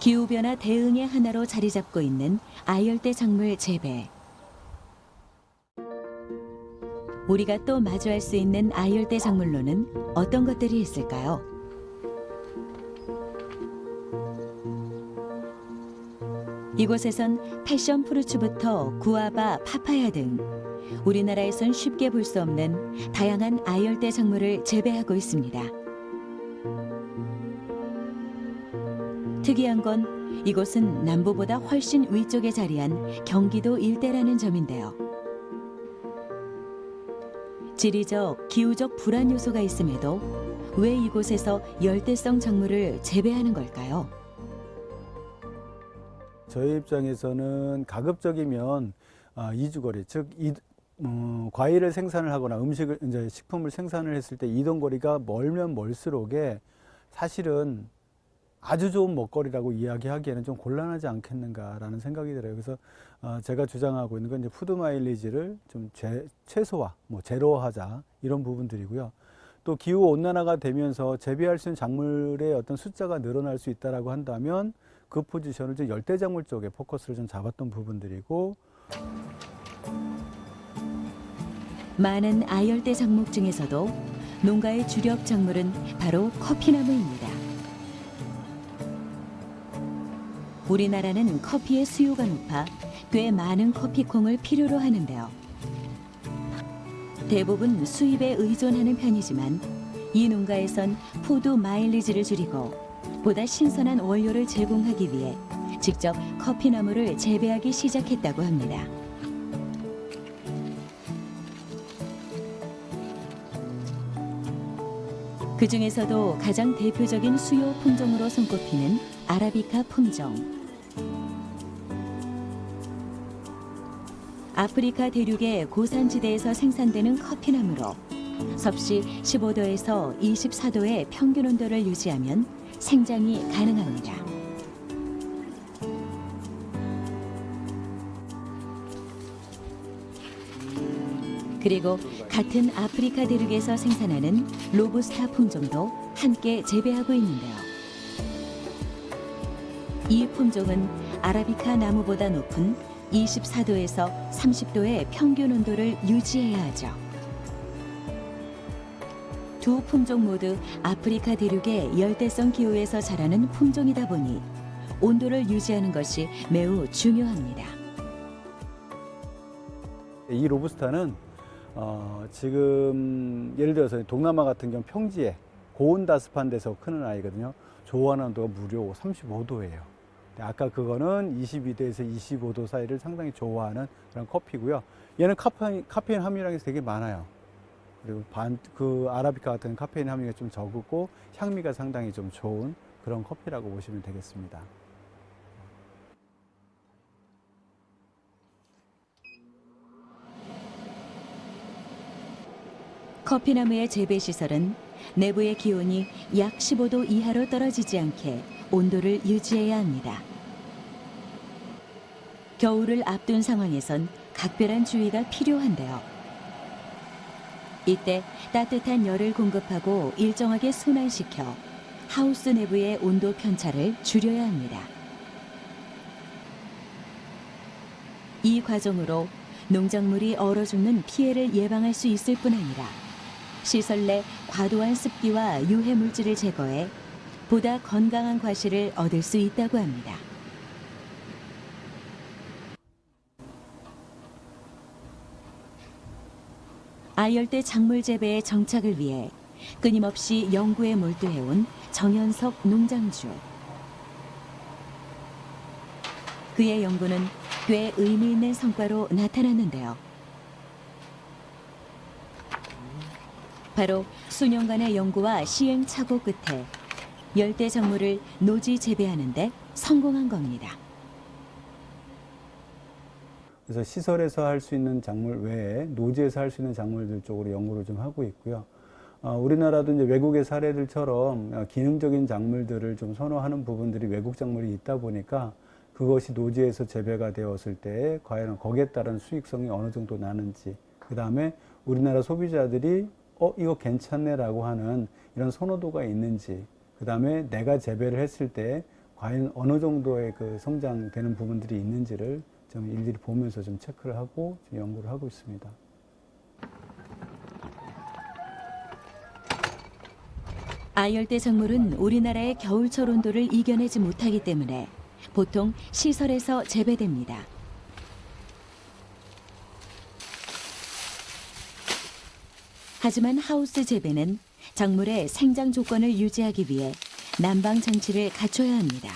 기후변화 대응의 하나로 자리 잡고 있는 아열대 작물 재배. 우리가 또 마주할 수 있는 아열대 작물로는 어떤 것들이 있을까요? 이곳에선 패션 프루츠부터 구아바, 파파야 등 우리나라에선 쉽게 볼 수 없는 다양한 아열대 작물을 재배하고 있습니다. 특이한 건 이곳은 남부보다 훨씬 위쪽에 자리한 경기도 일대라는 점인데요. 지리적, 기후적 불안 요소가 있음에도 왜 이곳에서 열대성 작물을 재배하는 걸까요? 저희 입장에서는 가급적이면 이주거리, 즉 과일을 생산을 하거나 이제 식품을 생산을 했을 때 이동거리가 멀면 멀수록에 사실은 아주 좋은 먹거리라고 이야기하기에는 좀 곤란하지 않겠는가라는 생각이 들어요. 그래서 제가 주장하고 있는 건 이제 푸드 마일리지를 좀 최소화, 제로화하자 이런 부분들이고요. 또 기후 온난화가 되면서 재배할 수 있는 작물의 어떤 숫자가 늘어날 수 있다라고 한다면 그 포지션을 좀 열대작물 쪽에 포커스를 좀 잡았던 부분들이고, 많은 아열대 작목 중에서도 농가의 주력 작물은 바로 커피나무입니다. 우리나라는 커피의 수요가 높아 꽤 많은 커피콩을 필요로 하는데요. 대부분 수입에 의존하는 편이지만 이 농가에선 푸드 마일리지를 줄이고 보다 신선한 원료를 제공하기 위해 직접 커피나무를 재배하기 시작했다고 합니다. 그 중에서도 가장 대표적인 수요 품종으로 손꼽히는 아라비카 품종. 아프리카 대륙의 고산지대에서 생산되는 커피나무로 섭씨 15도에서 24도의 평균 온도를 유지하면 생장이 가능합니다. 그리고 같은 아프리카 대륙에서 생산하는 로부스타 품종도 함께 재배하고 있는데요. 이 품종은 아라비카 나무보다 높은 24도에서 30도의 평균 온도를 유지해야 하죠. 두 품종 모두 아프리카 대륙의 열대성 기후에서 자라는 품종이다 보니 온도를 유지하는 것이 매우 중요합니다. 이 로부스타는 지금 예를 들어서 동남아 같은 경우 평지에 고온다습한 데서 크는 아이거든요. 조화는 온도가 무려 35도예요. 아까 그거는 22도에서 25도 사이를 상당히 좋아하는 그런 커피고요. 얘는 카페인 함유량이 되게 많아요. 그리고 그 아라비카 같은 카페인 함유가 좀 적고 향미가 상당히 좀 좋은 그런 커피라고 보시면 되겠습니다. 커피나무의 재배 시설은 내부의 기온이 약 15도 이하로 떨어지지 않게 온도를 유지해야 합니다. 겨울을 앞둔 상황에선 각별한 주의가 필요한데요. 이때 따뜻한 열을 공급하고 일정하게 순환시켜 하우스 내부의 온도 편차를 줄여야 합니다. 이 과정으로 농작물이 얼어 죽는 피해를 예방할 수 있을 뿐 아니라 시설 내 과도한 습기와 유해 물질을 제거해 보다 건강한 과실을 얻을 수 있다고 합니다. 아열대 작물 재배의 정착을 위해 끊임없이 연구에 몰두해온 정현석 농장주. 그의 연구는 꽤 의미 있는 성과로 나타났는데요. 바로 수년간의 연구와 시행착오 끝에 열대 작물을 노지 재배하는 데 성공한 겁니다. 그래서 시설에서 할 수 있는 작물 외에 노지에서 할 수 있는 작물들 쪽으로 연구를 좀 하고 있고요. 우리나라도 이제 외국의 사례들처럼 기능적인 작물들을 좀 선호하는 부분들이 외국 작물이 있다 보니까 그것이 노지에서 재배가 되었을 때 과연 거기에 따른 수익성이 어느 정도 나는지, 그 다음에 우리나라 소비자들이 이거 괜찮네라고 하는 이런 선호도가 있는지, 그 다음에 내가 재배를 했을 때 과연 어느 정도의 그 성장되는 부분들이 있는지를 좀 일일이 보면서 좀 체크를 하고 좀 연구를 하고 있습니다. 아열대 작물은 우리나라의 겨울철 온도를 이겨내지 못하기 때문에 보통 시설에서 재배됩니다. 하지만 하우스 재배는 작물의 생장 조건을 유지하기 위해 난방 장치를 갖춰야 합니다.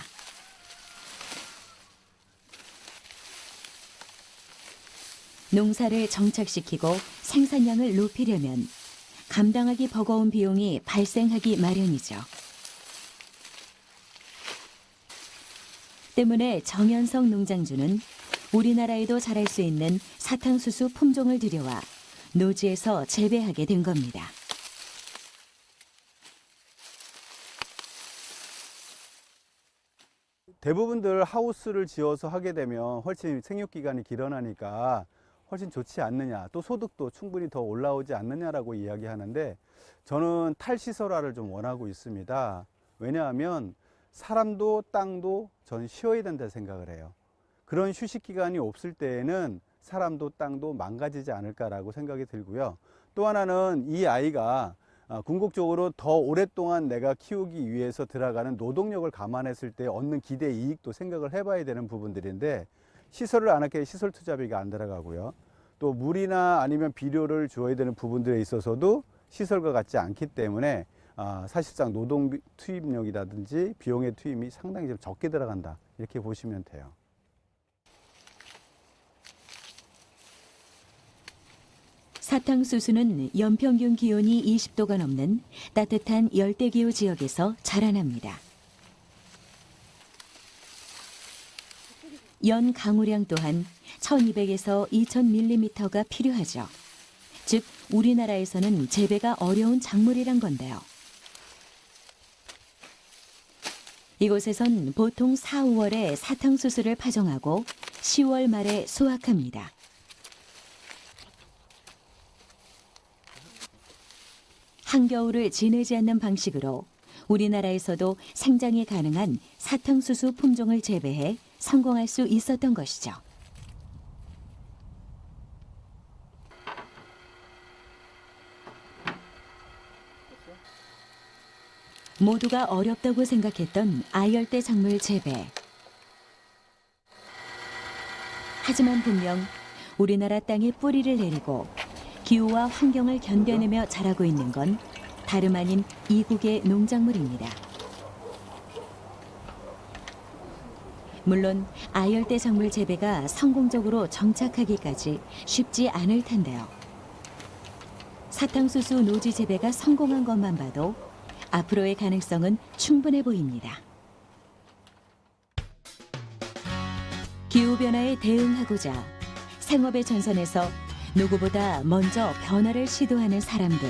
농사를 정착시키고 생산량을 높이려면 감당하기 버거운 비용이 발생하기 마련이죠. 때문에 정현석 농장주는 우리나라에도 자랄 수 있는 사탕수수 품종을 들여와 노지에서 재배하게 된 겁니다. 대부분들 하우스를 지어서 하게 되면 훨씬 생육 기간이 길어나니까 훨씬 좋지 않느냐, 또 소득도 충분히 더 올라오지 않느냐라고 이야기하는데 저는 탈시설화를 좀 원하고 있습니다. 왜냐하면 사람도 땅도 저는 쉬어야 된다 생각을 해요. 그런 휴식 기간이 없을 때에는 사람도 땅도 망가지지 않을까라고 생각이 들고요. 또 하나는 이 아이가 궁극적으로 더 오랫동안 내가 키우기 위해서 들어가는 노동력을 감안했을 때 얻는 기대 이익도 생각을 해봐야 되는 부분들인데 시설을 안 할게 시설 투자비가 안 들어가고요. 또 물이나 아니면 비료를 줘야 되는 부분들에 있어서도 시설과 같지 않기 때문에 사실상 노동 투입력이라든지 비용의 투입이 상당히 좀 적게 들어간다 이렇게 보시면 돼요. 사탕수수는 연평균 기온이 20도가 넘는 따뜻한 열대기후 지역에서 자라납니다. 연 강우량 또한 1200에서 2000mm가 필요하죠. 즉 우리나라에서는 재배가 어려운 작물이란 건데요. 이곳에선 보통 4, 5월에 사탕수수를 파종하고 10월 말에 수확합니다. 한겨울을 지내지 않는 방식으로 우리나라에서도 생장이 가능한 사탕수수 품종을 재배해 성공할 수 있었던 것이죠. 모두가 어렵다고 생각했던 아열대 작물 재배. 하지만 분명 우리나라 땅에 뿌리를 내리고 기후와 환경을 견뎌내며 자라고 있는 건 다름 아닌 이국의 농작물입니다. 물론 아열대 작물 재배가 성공적으로 정착하기까지 쉽지 않을 텐데요. 사탕수수 노지 재배가 성공한 것만 봐도 앞으로의 가능성은 충분해 보입니다. 기후변화에 대응하고자 생업의 전선에서 누구보다 먼저 변화를 시도하는 사람들.